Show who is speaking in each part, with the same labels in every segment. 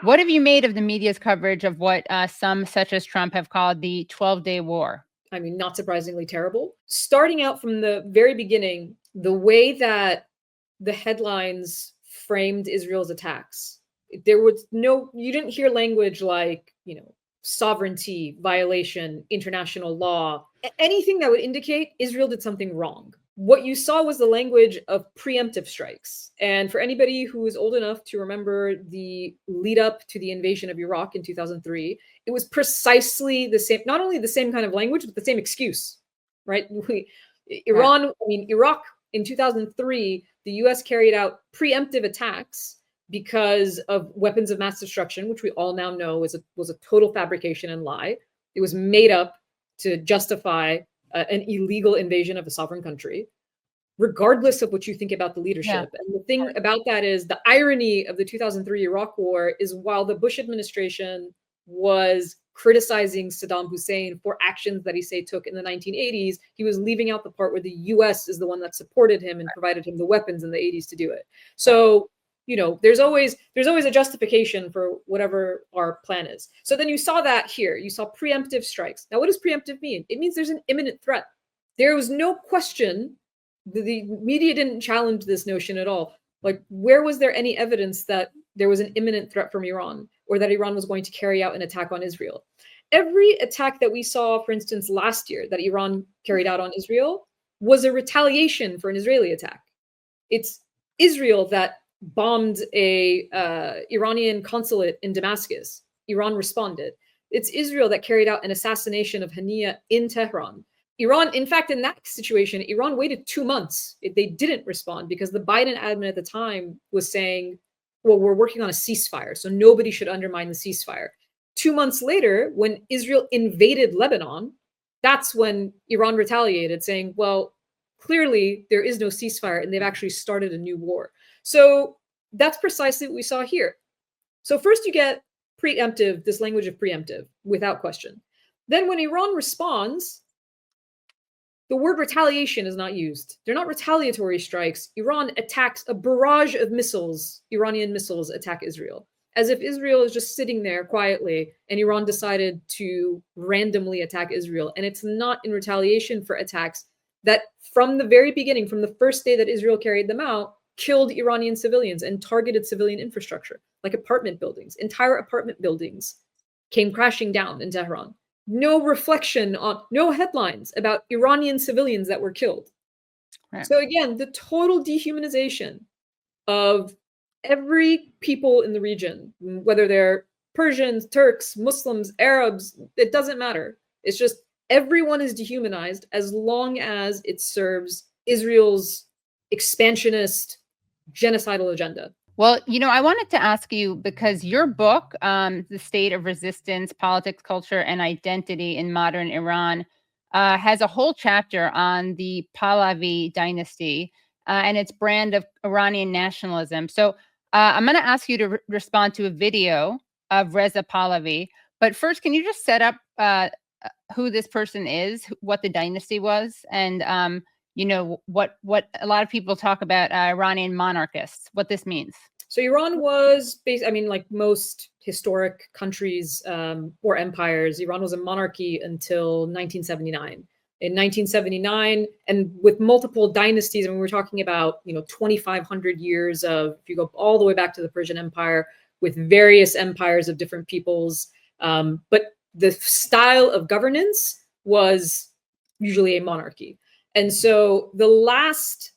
Speaker 1: What have you made of the media's coverage of what some, such as Trump, have called the 12-day war?
Speaker 2: I mean, not surprisingly terrible. Starting out from the very beginning, the way that the headlines framed Israel's attacks, there was no, you didn't hear language like, sovereignty violation, international law, anything that would indicate Israel did something wrong. What you saw was the language of preemptive strikes. And for anybody who is old enough to remember the lead up to the invasion of Iraq in 2003, it was precisely the same, not only the same kind of language, but the same excuse, right? Iraq in 2003, the US carried out preemptive attacks because of weapons of mass destruction, which we all now know was a total fabrication and lie. It was made up to justify an illegal invasion of a sovereign country, regardless of what you think about the leadership. Yeah. And the thing about that is the irony of the 2003 Iraq War is while the Bush administration was criticizing Saddam Hussein for actions that he took in the 1980s, he was leaving out the part where the US is the one that supported him and provided him the weapons in the 80s to do it. So, there's always a justification for whatever our plan is. So then you saw that here. You saw preemptive strikes. Now, what does preemptive mean? It means there's an imminent threat. There was no question. The media didn't challenge this notion at all. Like, where was there any evidence that there was an imminent threat from Iran or that Iran was going to carry out an attack on Israel? Every attack that we saw, for instance, last year that Iran carried out on Israel was a retaliation for an Israeli attack. It's Israel that bombed a Iranian consulate in Damascus. Iran responded. It's Israel that carried out an assassination of Hania in Tehran. Iran, in fact, in that situation, Iran waited 2 months. They didn't respond because the Biden admin at the time was saying, well, we're working on a ceasefire, so nobody should undermine the ceasefire. 2 months later, when Israel invaded Lebanon, that's when Iran retaliated, saying, well, clearly there is no ceasefire and they've actually started a new war. So that's precisely what we saw here. So first you get preemptive, this language of preemptive, without question. Then when Iran responds, the word retaliation is not used. They're not retaliatory strikes. Iran attacks a barrage of missiles, Iranian missiles attack Israel, as if Israel is just sitting there quietly and Iran decided to randomly attack Israel. And it's not in retaliation for attacks that from the very beginning, from the first day that Israel carried them out, killed Iranian civilians and targeted civilian infrastructure, like apartment buildings. Entire apartment buildings came crashing down in Tehran. No reflection on, no headlines about Iranian civilians that were killed. Right. So again, the total dehumanization of every people in the region, whether they're Persians, Turks, Muslims, Arabs, it doesn't matter. It's just everyone is dehumanized as long as it serves Israel's expansionist, genocidal agenda.
Speaker 1: Well, I wanted to ask you, because your book, The State of Resistance, Politics, Culture, and Identity in Modern Iran, has a whole chapter on the Pahlavi dynasty and its brand of Iranian nationalism. So I'm going to ask you to respond to a video of Reza Pahlavi. But first, can you just set up who this person is, what the dynasty was, and what a lot of people talk about Iranian monarchists, what this means?
Speaker 2: So Iran was like most historic countries or empires, Iran was a monarchy until 1979. In 1979, and with multiple dynasties, and we're talking about 2,500 years of, if you go all the way back to the Persian Empire, with various empires of different peoples, but the style of governance was usually a monarchy. And so the last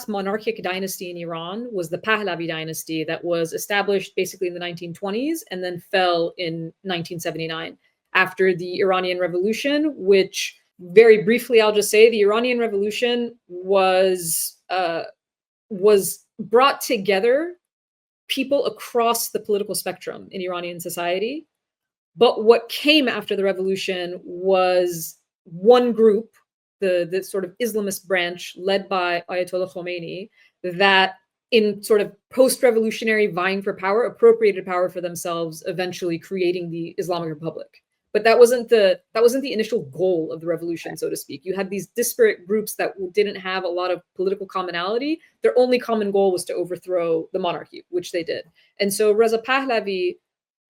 Speaker 2: monarchic dynasty in Iran was the Pahlavi dynasty that was established basically in the 1920s and then fell in 1979 after the Iranian Revolution, which very briefly, I'll just say the Iranian Revolution was brought together people across the political spectrum in Iranian society. But what came after the revolution was one group, the sort of Islamist branch led by Ayatollah Khomeini, that in sort of post-revolutionary vying for power, appropriated power for themselves, eventually creating the Islamic Republic. But that wasn't the initial goal of the revolution, so to speak. You had these disparate groups that didn't have a lot of political commonality. Their only common goal was to overthrow the monarchy, which they did. And so Reza Pahlavi,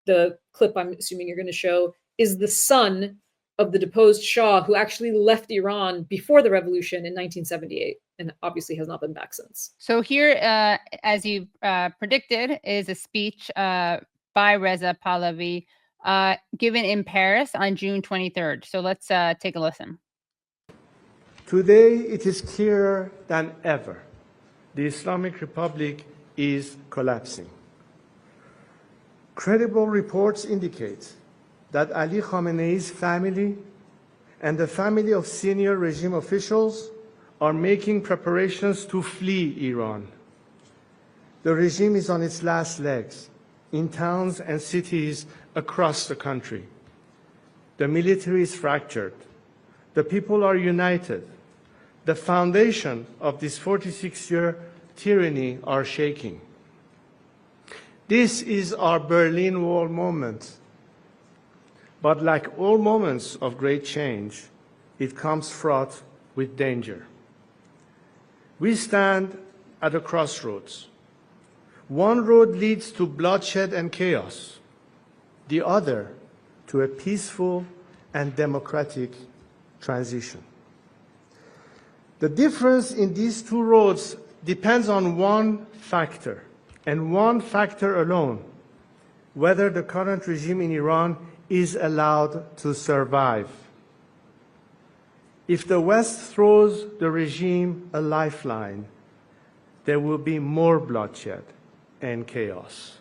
Speaker 2: the clip I'm assuming you're going to show, is the son of the deposed Shah, who actually left Iran before the revolution in 1978, and obviously has not been back since.
Speaker 1: So here, as you predicted, is a speech by Reza Pahlavi given in Paris on June 23rd. So let's take a listen.
Speaker 3: Today, it is clearer than ever the Islamic Republic is collapsing. Credible reports indicate that Ali Khamenei's family and the family of senior regime officials are making preparations to flee Iran. The regime is on its last legs in towns and cities across the country. The military is fractured. The people are united. The foundation of this 46-year tyranny are shaking. This is our Berlin Wall moment. But like all moments of great change, it comes fraught with danger. We stand at a crossroads. One road leads to bloodshed and chaos, the other to a peaceful and democratic transition. The difference in these two roads depends on one factor, and one factor alone: whether the current regime in Iran is allowed to survive. If the West throws the regime a lifeline, there will be more bloodshed and chaos,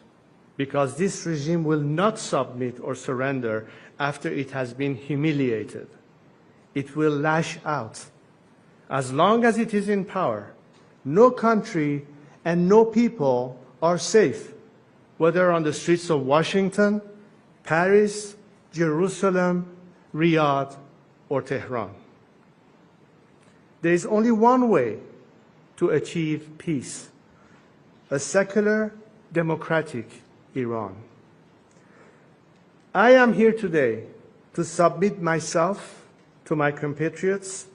Speaker 3: because this regime will not submit or surrender after it has been humiliated. It will lash out. As long as it is in power, no country and no people are safe, whether on the streets of Washington, Paris, Jerusalem, Riyadh, or Tehran. There is only one way to achieve peace: a secular, democratic Iran. I am here today to submit myself to my compatriots,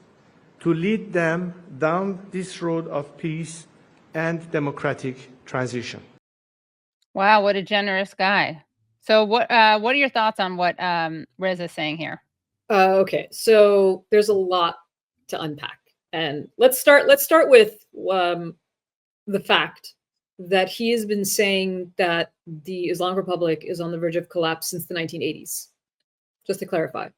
Speaker 3: to lead them down this road of peace and democratic transition.
Speaker 1: Wow, what a generous guy. So what are your thoughts on what Reza is saying here?
Speaker 2: Okay, so there's a lot to unpack, and let's start with the fact that he has been saying that the Islamic Republic is on the verge of collapse since the 1980s. Just to clarify,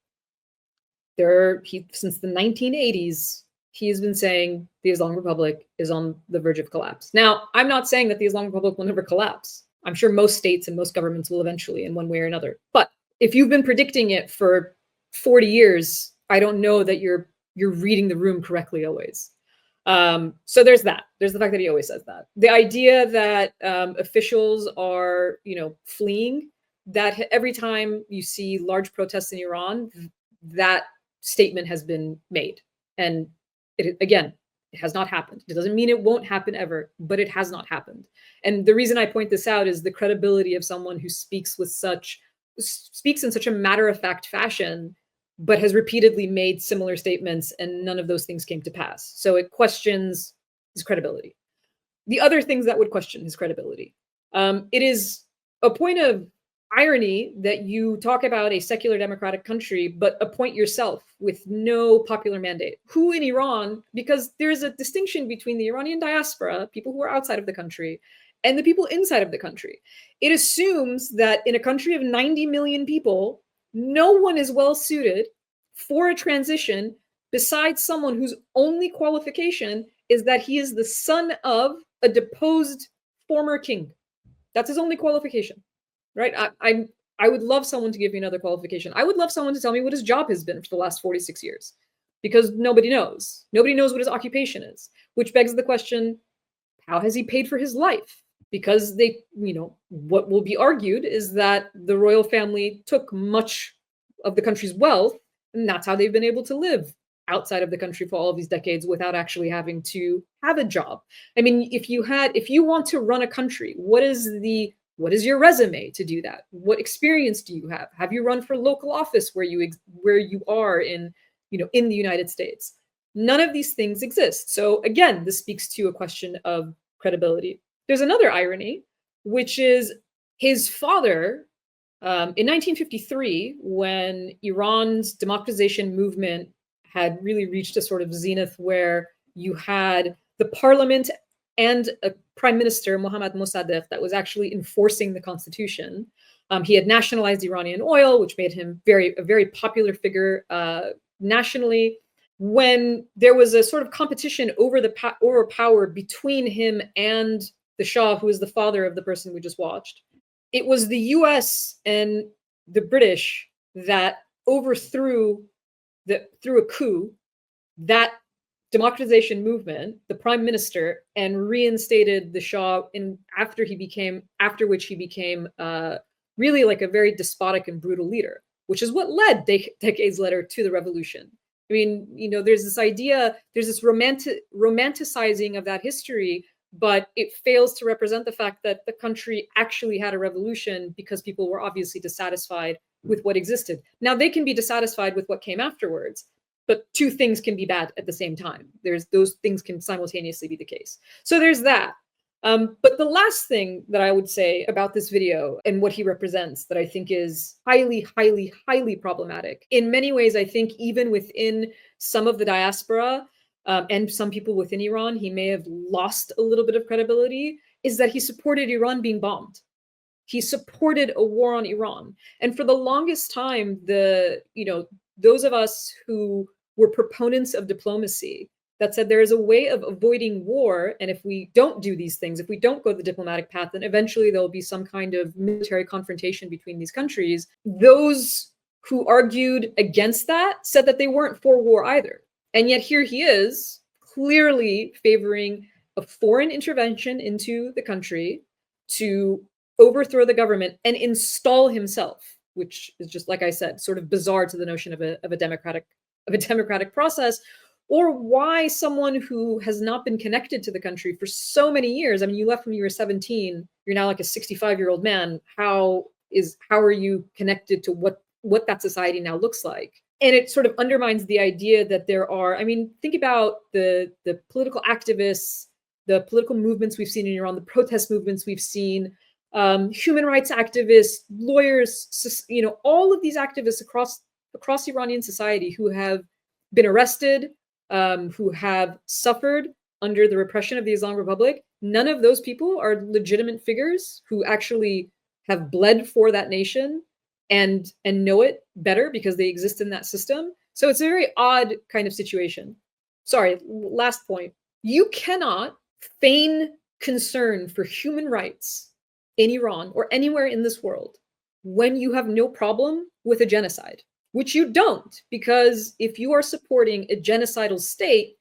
Speaker 2: since the 1980s, he has been saying the Islamic Republic is on the verge of collapse. Now, I'm not saying that the Islamic Republic will never collapse. I'm sure most states and most governments will eventually, in one way or another. But if you've been predicting it for 40 years, I don't know that you're reading the room correctly always. So there's that. There's the fact that he always says that. The idea that officials are, fleeing, that every time you see large protests in Iran, that statement has been made. And it has not happened. It doesn't mean it won't happen ever, but it has not happened. And the reason I point this out is the credibility of someone who speaks in such a matter-of-fact fashion, but has repeatedly made similar statements, and none of those things came to pass. So it questions his credibility. The other things that would question his credibility. It is a point of irony that you talk about a secular democratic country, but appoint yourself with no popular mandate. Who in Iran, because there's a distinction between the Iranian diaspora, people who are outside of the country, and the people inside of the country. It assumes that in a country of 90 million people, no one is well suited for a transition besides someone whose only qualification is that he is the son of a deposed former king. That's his only qualification. Right? I would love someone to give me another qualification. I would love someone to tell me what his job has been for the last 46 years, because nobody knows. Nobody knows what his occupation is, which begs the question, how has he paid for his life? Because what will be argued is that the royal family took much of the country's wealth, and that's how they've been able to live outside of the country for all of these decades without actually having to have a job. I mean, if you want to run a country, what is the What is your resume to do that? What experience do you have? Have you run for local office where you are in, in the United States? None of these things exist. So again, this speaks to a question of credibility. There's another irony, which is his father, in 1953, when Iran's democratization movement had really reached a sort of zenith where you had the parliament and a prime minister, Mohammad Mossadegh, that was actually enforcing the constitution. He had nationalized Iranian oil, which made him a very popular figure nationally. When there was a sort of competition over power between him and the Shah, who is the father of the person we just watched, it was the US and the British that overthrew through a coup that democratization movement, the prime minister, and reinstated the Shah after which he became really like a very despotic and brutal leader, which is what led decades later to the revolution. I mean, there's this idea, there's this romanticizing of that history, but it fails to represent the fact that the country actually had a revolution because people were obviously dissatisfied with what existed. Now, they can be dissatisfied with what came afterwards, but two things can be bad at the same time. Those things can simultaneously be the case. So there's that. But the last thing that I would say about this video and what he represents that I think is highly, highly, highly problematic. In many ways, I think even within some of the diaspora and some people within Iran, he may have lost a little bit of credibility, is that he supported Iran being bombed. He supported a war on Iran. And for the longest time, those of us who were proponents of diplomacy that said there is a way of avoiding war, and if we don't do these things, if we don't go the diplomatic path, then eventually there'll be some kind of military confrontation between these countries. Those who argued against that said that they weren't for war either. And yet here he is, clearly favoring a foreign intervention into the country to overthrow the government and install himself, which is just, like I said, sort of bizarre to the notion of a democratic process. Or why someone who has not been connected to the country for so many years, I mean, you left when you were 17, you're now like a 65-year-old man. How are you connected to what that society now looks like? And it sort of undermines the idea that there are, I mean, think about the political activists, the political movements we've seen in Iran, the protest movements we've seen, human rights activists, lawyers, all of these activists across Iranian society who have been arrested, who have suffered under the repression of the Islamic Republic. None of those people are legitimate figures who actually have bled for that nation and know it better because they exist in that system. So it's a very odd kind of situation. Sorry, last point. You cannot feign concern for human rights in Iran or anywhere in this world when you have no problem with a genocide, which you don't, because if you are supporting a genocidal state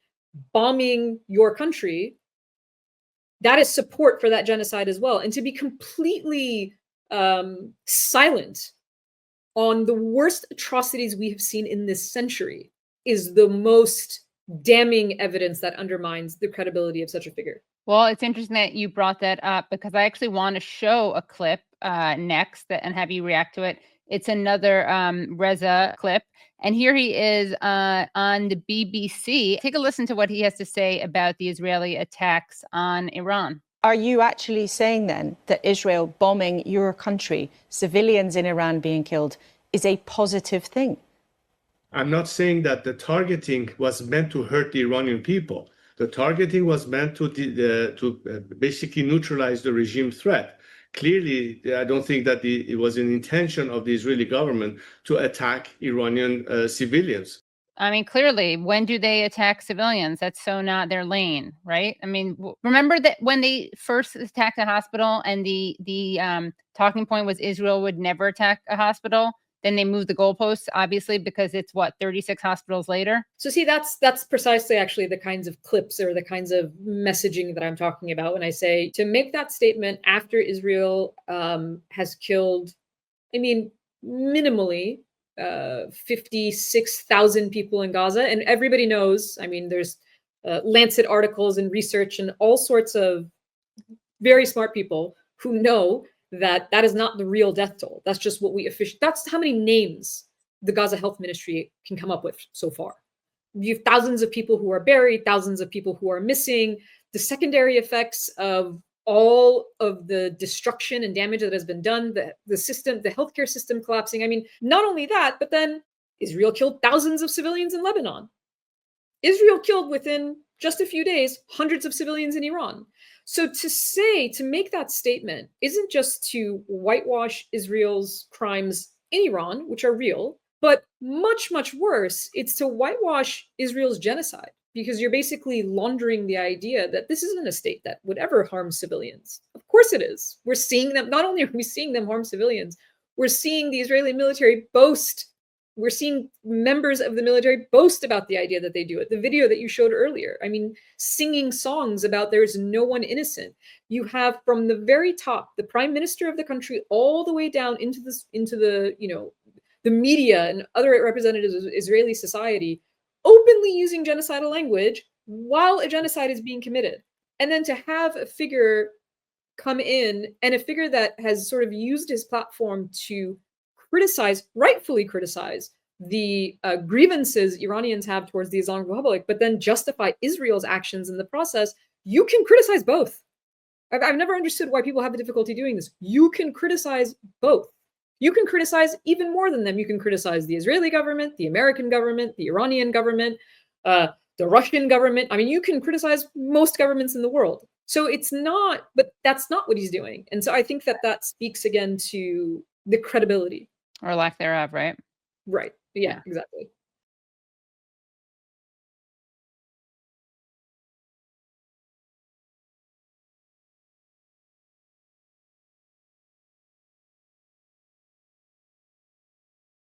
Speaker 2: bombing your country, that is support for that genocide as well. And to be completely silent on the worst atrocities we have seen in this century is the most damning evidence that undermines the credibility of such a figure.
Speaker 1: Well, it's interesting that you brought that up because I actually want to show a clip next and have you react to it. It's another Reza clip. And here he is on the BBC. Take a listen to what he has to say about the Israeli attacks on Iran.
Speaker 4: Are you actually saying then that Israel bombing your country, civilians in Iran being killed, is a positive thing?
Speaker 3: I'm not saying that the targeting was meant to hurt the Iranian people. The targeting was meant to basically neutralize the regime threat. Clearly, I don't think that it was an intention of the Israeli government to attack Iranian civilians.
Speaker 1: I mean, clearly, when do they attack civilians? That's so not their lane, right? I mean, remember that when they first attacked a hospital and the talking point was Israel would never attack a hospital? Then they moved the goalposts, obviously, because it's 36 hospitals later.
Speaker 2: So see, that's precisely actually the kinds of clips or the kinds of messaging that I'm talking about when I say to make that statement after Israel has killed, I mean, minimally 56,000 people in Gaza. And everybody knows, I mean, there's Lancet articles and research and all sorts of very smart people who know that that is not the real death toll. That's just what that's how many names the Gaza Health Ministry can come up with so far. You have thousands of people who are buried, thousands of people who are missing, the secondary effects of all of the destruction and damage that has been done, the system, the healthcare system collapsing. I mean, not only that, but then Israel killed thousands of civilians in Lebanon. Israel killed within just a few days hundreds of civilians in Iran. So to make that statement isn't just to whitewash Israel's crimes in Iran, which are real, but much, much worse, it's to whitewash Israel's genocide, because you're basically laundering the idea that this isn't a state that would ever harm civilians. Of course it is. We're seeing them, not only are we seeing them harm civilians, we're seeing the Israeli military boast. We're seeing members of the military boast about the idea that they do it. The video that you showed earlier, I mean, singing songs about there's no one innocent. You have from the very top, the prime minister of the country, all the way down into the, you know, the media and other representatives of Israeli society openly using genocidal language while a genocide is being committed. And then to have a figure come in, and a figure that has sort of used his platform to rightfully criticize the grievances Iranians have towards the Islamic Republic, but then justify Israel's actions in the process. You can criticize both. I've never understood why people have a difficulty doing this. You can criticize both. You can criticize even more than them. You can criticize the Israeli government, the American government, the Iranian government, the Russian government. I mean, you can criticize most governments in the world. So it's not, but that's not what he's doing. And so I think that speaks again to the credibility.
Speaker 1: Or lack thereof, right?
Speaker 2: Right. Yeah, exactly.